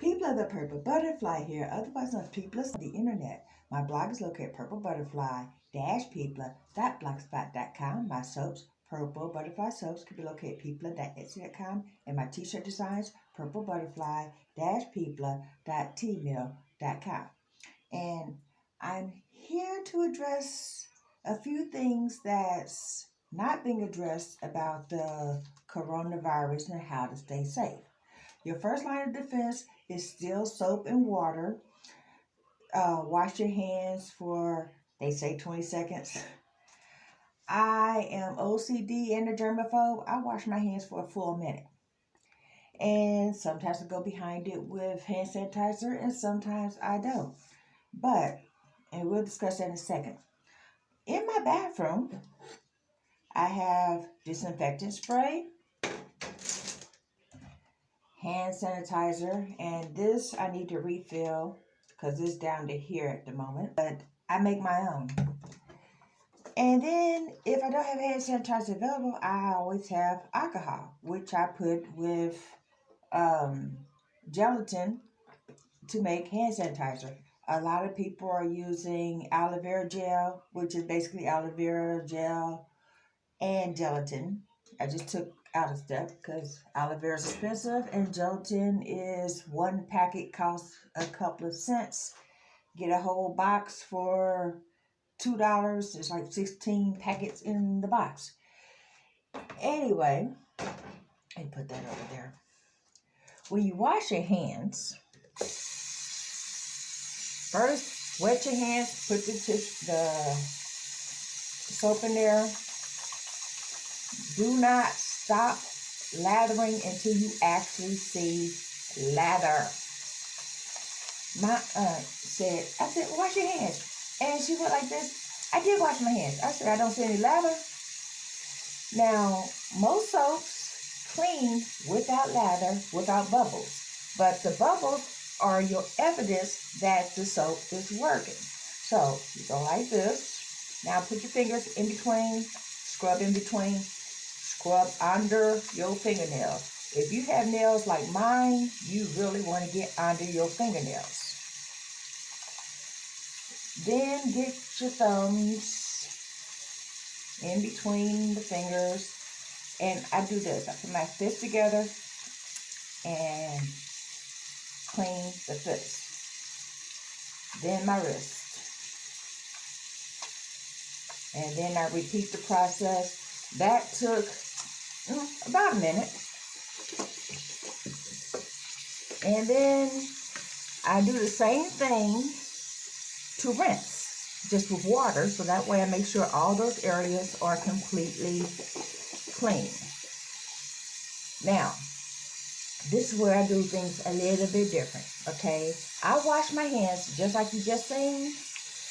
People of the Purple Butterfly here, otherwise known as People of the Internet. My blog is located at purplebutterfly-people.blogspot.com. My soaps, Purple Butterfly Soaps, can be located at people.etsy.com. And my t-shirt designs, purplebutterfly-people.tmail.com. And I'm here to address a few things that's not being addressed about the coronavirus and how to stay safe. Your first line of defense is still soap and water. Wash your hands for, they say, 20 seconds. I am OCD and a germaphobe. I wash my hands for a full minute. And sometimes I go behind it with hand sanitizer and sometimes I don't. But, and we'll discuss that in a second. In my bathroom, I have disinfectant spray, hand sanitizer, and this I need to refill because it's down to here at the moment, but I make my own. And then if I don't have hand sanitizer available, I always have alcohol, which I put with gelatin to make hand sanitizer. A lot of people are using aloe vera gel, which is basically aloe vera gel and gelatin. I just took out a step because aloe vera is expensive and gelatin is, one packet costs a couple of cents. Get a whole box for $2. There's like 16 packets in the box. Anyway, and put that over there. When you wash your hands, first wet your hands, put the soap in there. Do not stop lathering until you actually see lather. My aunt said, I said, wash your hands. And she went like this. I did wash my hands. I said, I don't see any lather. Now, most soaps clean without lather, without bubbles. But the bubbles are your evidence that the soap is working. So, you go like this. Now, put your fingers in between, scrub in between. Scrub under your fingernails. If you have nails like mine, you really want to get under your fingernails. Then get your thumbs in between the fingers. And I do this. I put my fist together and clean the fist. Then my wrist. And then I repeat the process. That took about a minute. And then I do the same thing to rinse, just with water, so that way I make sure all those areas are completely clean. Now, this is where I do things a little bit different, okay? I wash my hands, just like you just seen,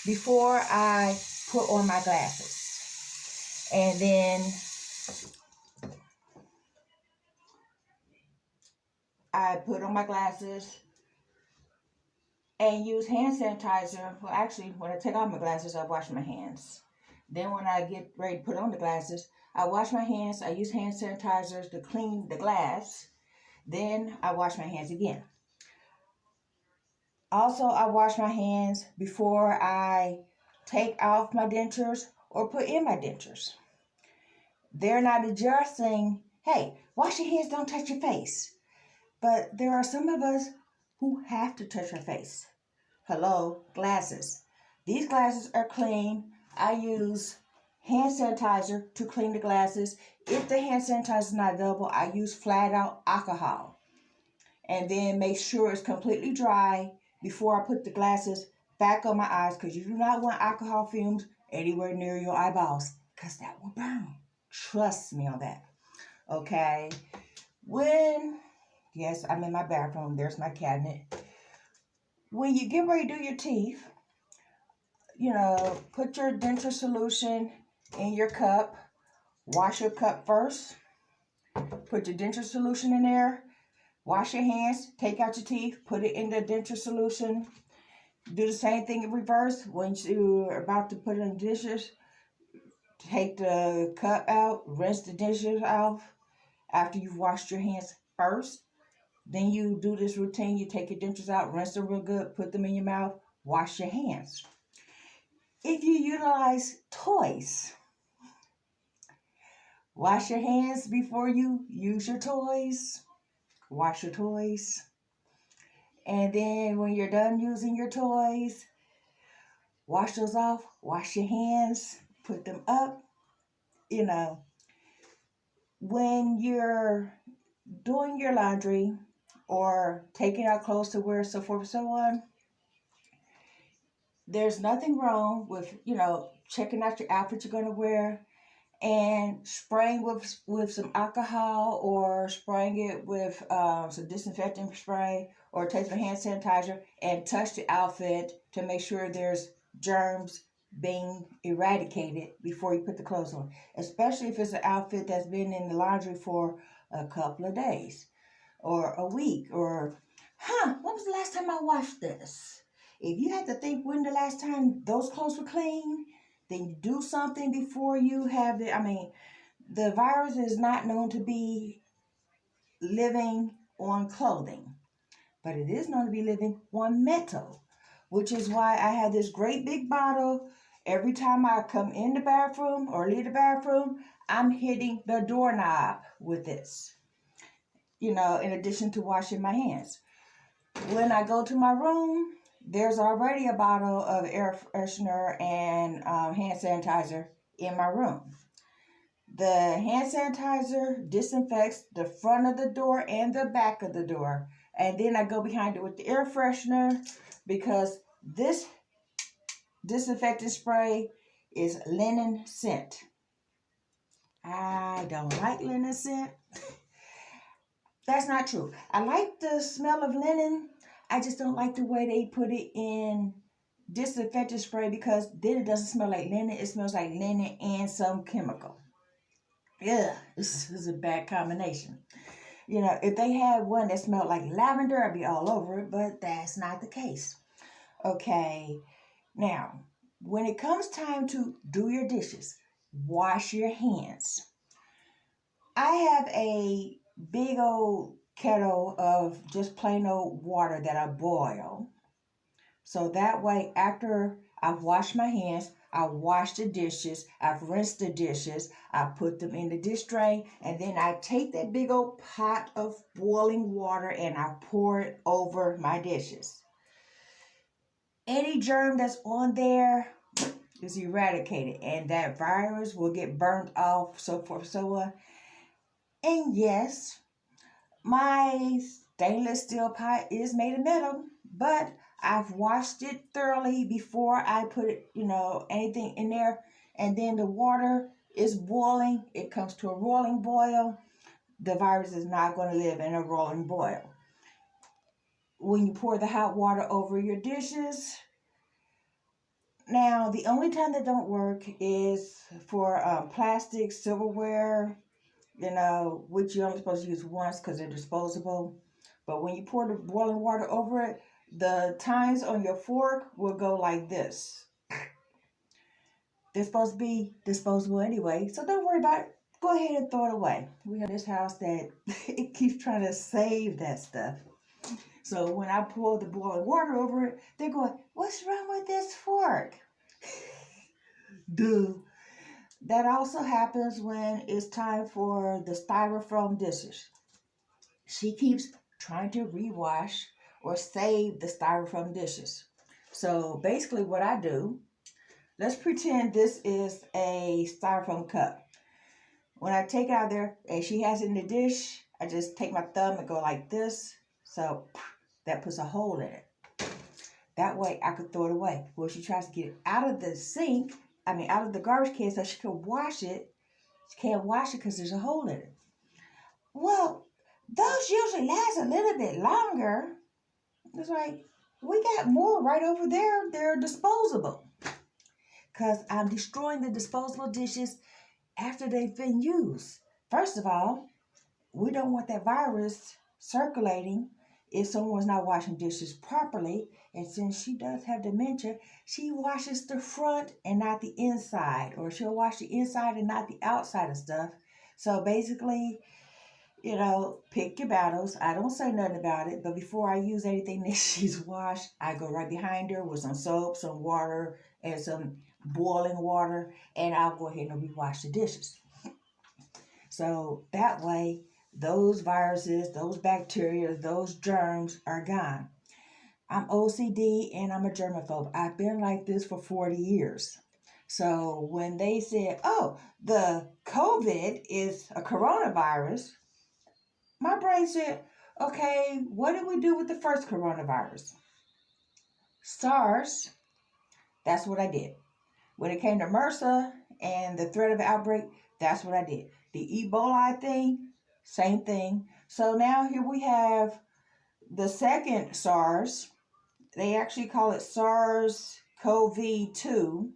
before I put on my glasses. And then I put on my glasses and use hand sanitizer. Well, actually, when I take off my glasses, I wash my hands. Then when I get ready to put on the glasses, I wash my hands. I use hand sanitizer to clean the glass. Then I wash my hands again. Also, I wash my hands before I take off my dentures or put in my dentures. They're not adjusting, hey, wash your hands, don't touch your face. But there are some of us who have to touch our face. Hello, glasses. These glasses are clean. I use hand sanitizer to clean the glasses. If the hand sanitizer is not available, I use flat out alcohol. And then make sure it's completely dry before I put the glasses back on my eyes, because you do not want alcohol fumes anywhere near your eyeballs, because that will burn. Trust me on that. Okay. Yes, I'm in my bathroom. There's my cabinet. When you get ready to do your teeth, put your denture solution in your cup. Wash your cup first. Put your denture solution in there. Wash your hands. Take out your teeth. Put it in the denture solution. Do the same thing in reverse. When you're about to put it in the dishes, take the cup out. Rinse the dishes off after you've washed your hands first. Then you do this routine. You take your dentures out, rinse them real good, put them in your mouth, wash your hands. If you utilize toys, wash your hands before you use your toys. Wash your toys. And then when you're done using your toys, wash those off, wash your hands, put them up. You know, when you're doing your laundry or taking out clothes to wear, so forth and so on, there's nothing wrong with, checking out your outfit you're going to wear and spraying with some alcohol or spraying it with some disinfectant spray or taking hand sanitizer and touch the outfit to make sure there's germs being eradicated before you put the clothes on, especially if it's an outfit that's been in the laundry for a couple of days or a week or, when was the last time I washed this? If you had to think when the last time those clothes were clean, then you do something before you have it. The virus is not known to be living on clothing, but it is known to be living on metal, which is why I have this great big bottle. Every time I come in the bathroom or leave the bathroom, I'm hitting the doorknob with this, in addition to washing my hands. When I go to my room, there's already a bottle of air freshener and hand sanitizer in my room. The hand sanitizer disinfects the front of the door and the back of the door. And then I go behind it with the air freshener because this disinfectant spray is linen scent. I don't like linen scent. That's not true. I like the smell of linen. I just don't like the way they put it in disinfectant spray because then it doesn't smell like linen. It smells like linen and some chemical. Yeah, this is a bad combination. If they had one that smelled like lavender, I'd be all over it, but that's not the case. Okay, now, when it comes time to do your dishes, wash your hands. I have a big old kettle of just plain old water that I boil. So that way, after I've washed my hands, I wash the dishes, I've rinsed the dishes, I put them in the dish tray, and then I take that big old pot of boiling water and I pour it over my dishes. Any germ that's on there is eradicated, and that virus will get burned off, so forth, so on. And yes, my stainless steel pot is made of metal, but I've washed it thoroughly before I put anything in there. And then the water is boiling. It comes to a rolling boil. The virus is not going to live in a rolling boil. When you pour the hot water over your dishes, now the only time that don't work is for plastic, silverware, which you're only supposed to use once because they're disposable. But when you pour the boiling water over it, the tines on your fork will go like this. They're supposed to be disposable anyway, so don't worry about it. Go ahead and throw it away. We have this house that it keeps trying to save that stuff. So when I pour the boiling water over it, they're going, "What's wrong with this fork?" Duh. That also happens when it's time for the styrofoam dishes. She keeps trying to rewash or save the styrofoam dishes. So basically what I do, let's pretend this is a styrofoam cup. When I take it out there and she has it in the dish, I just take my thumb and go like this. So that puts a hole in it. That way I could throw it away. Well, she tries to get it out of the sink, out of the garbage can so she can wash it. She can't wash it because there's a hole in it. Well, those usually last a little bit longer. It's like, we got more right over there. They're disposable. Because I'm destroying the disposable dishes after they've been used. First of all, we don't want that virus circulating if someone's not washing dishes properly. And since she does have dementia, she washes the front and not the inside. Or she'll wash the inside and not the outside of stuff. So basically, pick your battles. I don't say nothing about it, but before I use anything that she's washed, I go right behind her with some soap, some water, and some boiling water, and I'll go ahead and rewash the dishes. So that way, those viruses, those bacteria, those germs are gone. I'm OCD and I'm a germaphobe. I've been like this for 40 years. So when they said, oh, the COVID is a coronavirus, my brain said, okay, what did we do with the first coronavirus? SARS. That's what I did. When it came to MRSA and the threat of outbreak, that's what I did. The Ebola thing, same thing. So now here we have the second SARS. They actually call it SARS-CoV-2,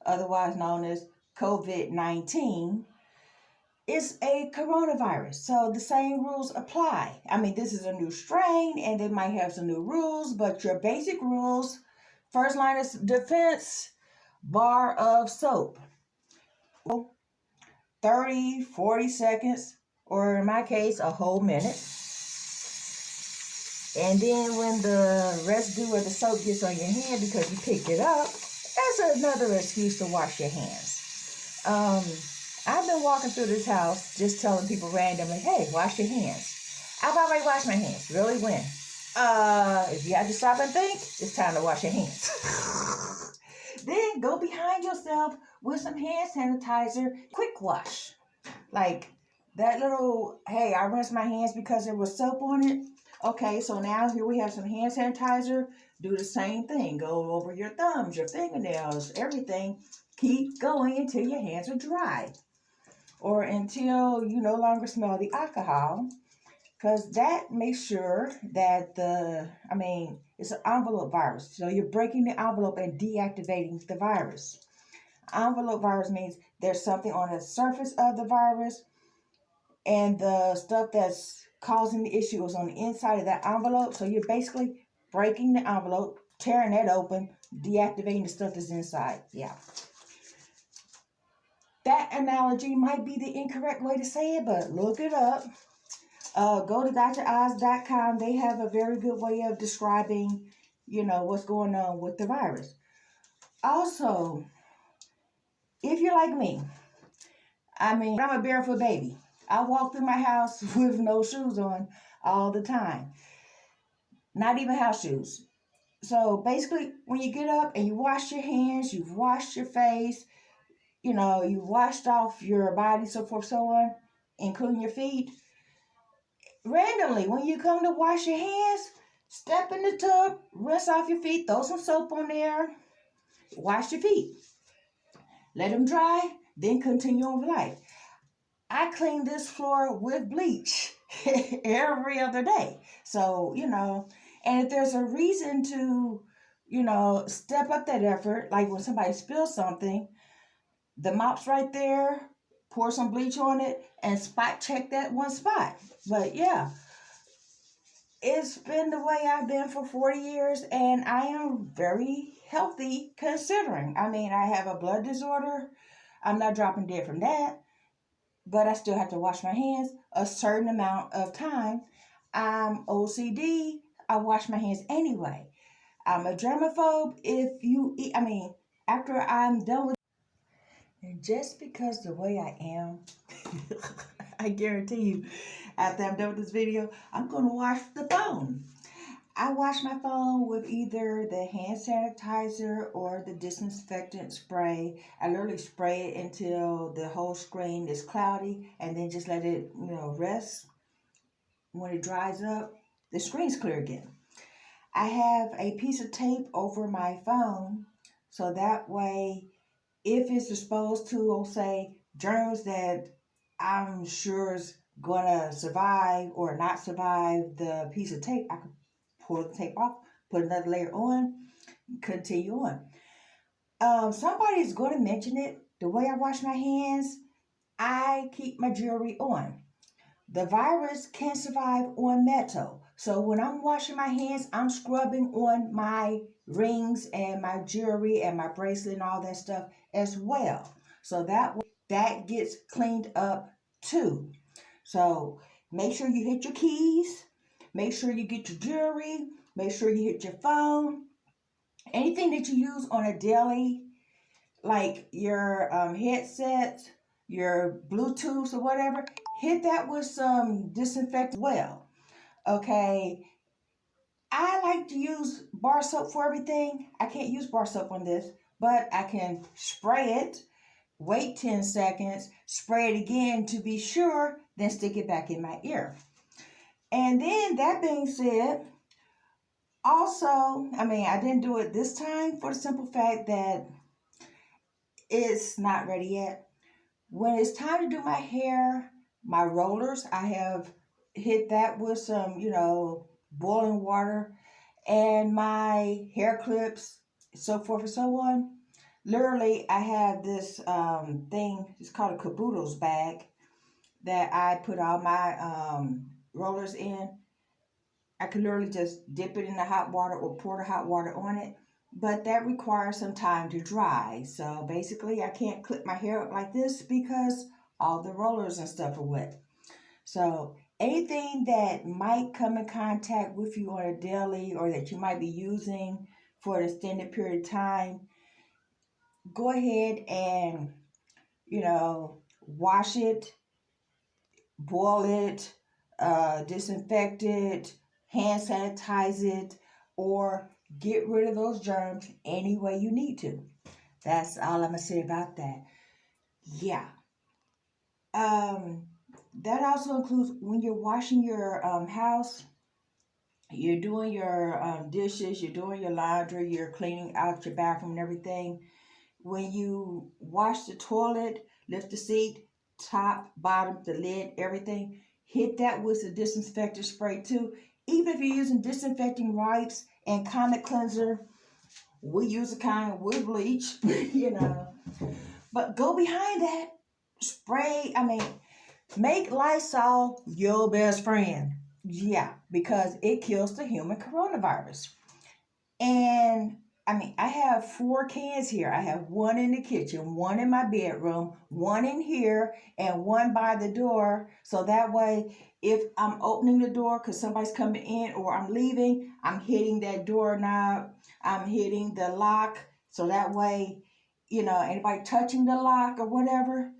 otherwise known as COVID-19. It's a coronavirus, so the same rules apply. I mean, this is a new strain, and they might have some new rules, but your basic rules, first line of defense, bar of soap. 30, 40 seconds, or in my case, a whole minute. And then when the residue of the soap gets on your hand because you picked it up, that's another excuse to wash your hands. I've been walking through this house just telling people randomly, hey, wash your hands. I've already washed my hands. Really, when? If you have to stop and think, it's time to wash your hands. Then go behind yourself with some hand sanitizer, quick wash. Like that little, hey, I rinsed my hands because there was soap on it. Okay, so now here we have some hand sanitizer. Do the same thing. Go over your thumbs, your fingernails, everything. Keep going until your hands are dry. Or until you no longer smell the alcohol. Because that makes sure that it's an envelope virus. So you're breaking the envelope and deactivating the virus. Envelope virus means there's something on the surface of the virus, and the stuff that's causing the issue is on the inside of that envelope. So you're basically breaking the envelope, tearing that open, deactivating the stuff that's inside. Yeah. That analogy might be the incorrect way to say it, but look it up. Go to droz.com. They have a very good way of describing, what's going on with the virus. Also, if you're like me, I'm a barefoot baby. I walk through my house with no shoes on all the time. Not even house shoes. So basically, when you get up and you wash your hands, you've washed your face, you've washed off your body, so forth, so on, including your feet. Randomly, when you come to wash your hands, step in the tub, rinse off your feet, throw some soap on there, wash your feet. Let them dry, then continue on with life. I clean this floor with bleach every other day. So, and if there's a reason to, step up that effort, like when somebody spills something, the mop's right there, pour some bleach on it, and spot check that one spot. But yeah, it's been the way I've been for 40 years, and I am very healthy considering. I have a blood disorder. I'm not dropping dead from that, but I still have to wash my hands a certain amount of time. I'm OCD. I wash my hands anyway. I'm a germaphobe. If you eat, after I'm done with, and just because the way I am, I guarantee you, after I'm done with this video, I'm going to wash the phone. I wash my phone with either the hand sanitizer or the disinfectant spray. I literally spray it until the whole screen is cloudy and then just let it, rest. When it dries up, the screen's clear again. I have a piece of tape over my phone so that way, if it's exposed to, say, germs that I'm sure is going to survive or not survive the piece of tape, I can pull the tape off, put another layer on, continue on. Somebody's going to mention it. The way I wash my hands, I keep my jewelry on. The virus can survive on metal. So when I'm washing my hands, I'm scrubbing on my rings and my jewelry and my bracelet and all that stuff as well. So that gets cleaned up too. So Make sure you hit your keys. Make sure you get your jewelry. Make sure you hit your phone. Anything that you use on a daily, like your headsets, your Bluetooth or whatever, hit that with some disinfectant as well. Okay. I like to use bar soap for everything. I can't use bar soap on this, but I can spray it, wait 10 seconds, spray it again to be sure, then stick it back in my ear. And then that being said, also, I didn't do it this time for the simple fact that it's not ready yet. When it's time to do my hair, my rollers, I have hit that with some, boiling water, and my hair clips, so forth and so on. Literally, I have this thing, it's called a caboodles bag, that I put all my rollers in. I could literally just dip it in the hot water or pour the hot water on it, but that requires some time to dry. So basically, I can't clip my hair up like this because all the rollers and stuff are wet. So anything that might come in contact with you on a daily or that you might be using for an extended period of time, go ahead and, wash it, boil it, disinfect it, hand sanitize it, or get rid of those germs any way you need to. That's all I'm going to say about that. Yeah. That also includes when you're washing your house, you're doing your dishes, you're doing your laundry, you're cleaning out your bathroom and everything. When you wash the toilet, lift the seat, top, bottom, the lid, everything, hit that with a disinfectant spray too. Even if you're using disinfecting wipes and Comet cleanser, we use a kind with bleach, But go behind that. Spray, make Lysol your best friend. Yeah, because it kills the human coronavirus. And I have 4 cans here. I have one in the kitchen, one in my bedroom, one in here, and one by the door. So that way, if I'm opening the door because somebody's coming in or I'm leaving, I'm hitting that doorknob, I'm hitting the lock. So that way, anybody touching the lock or whatever,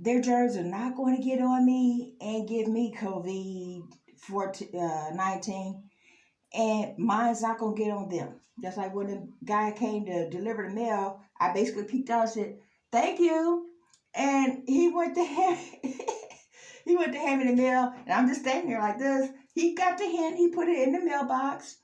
their germs are not going to get on me and give me COVID-19. And mine's not going to get on them. Just like when the guy came to deliver the mail, I basically peeked out and said, "Thank you." And he went to hand he went to hand me the mail, and I'm just standing here like this. He got the hint. He put it in the mailbox.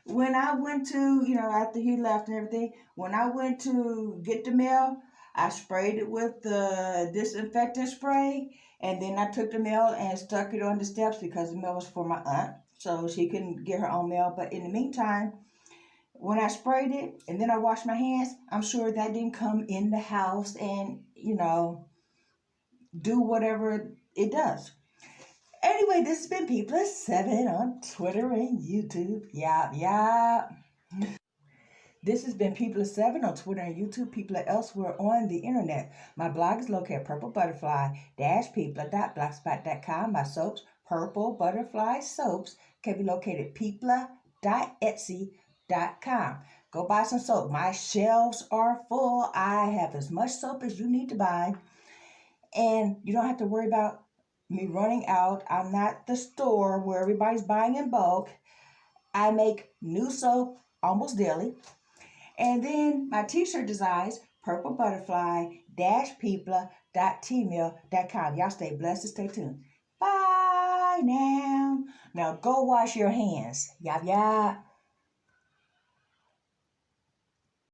When I went to, after he left and everything, when I went to get the mail, I sprayed it with the disinfectant spray, and then I took the mail and stuck it on the steps because the mail was for my aunt, so she couldn't get her own mail. But in the meantime, when I sprayed it and then I washed my hands, I'm sure that didn't come in the house and, do whatever it does. Anyway, this has been People7 on Twitter and YouTube. Yeah. This has been People7 on Twitter and YouTube. People are elsewhere on the internet. My blog is located at PurpleButterfly-People.blogspot.com. My soaps, PurpleButterfly Soaps, can be located at People.etsy.com. Go buy some soap. My shelves are full. I have as much soap as you need to buy. And you don't have to worry about me running out. I'm not the store where everybody's buying in bulk. I make new soap almost daily. And then my t-shirt designs, PurpleButterfly-People.tmail.com. Y'all stay blessed and stay tuned. Bye now. Now go wash your hands. Yeah.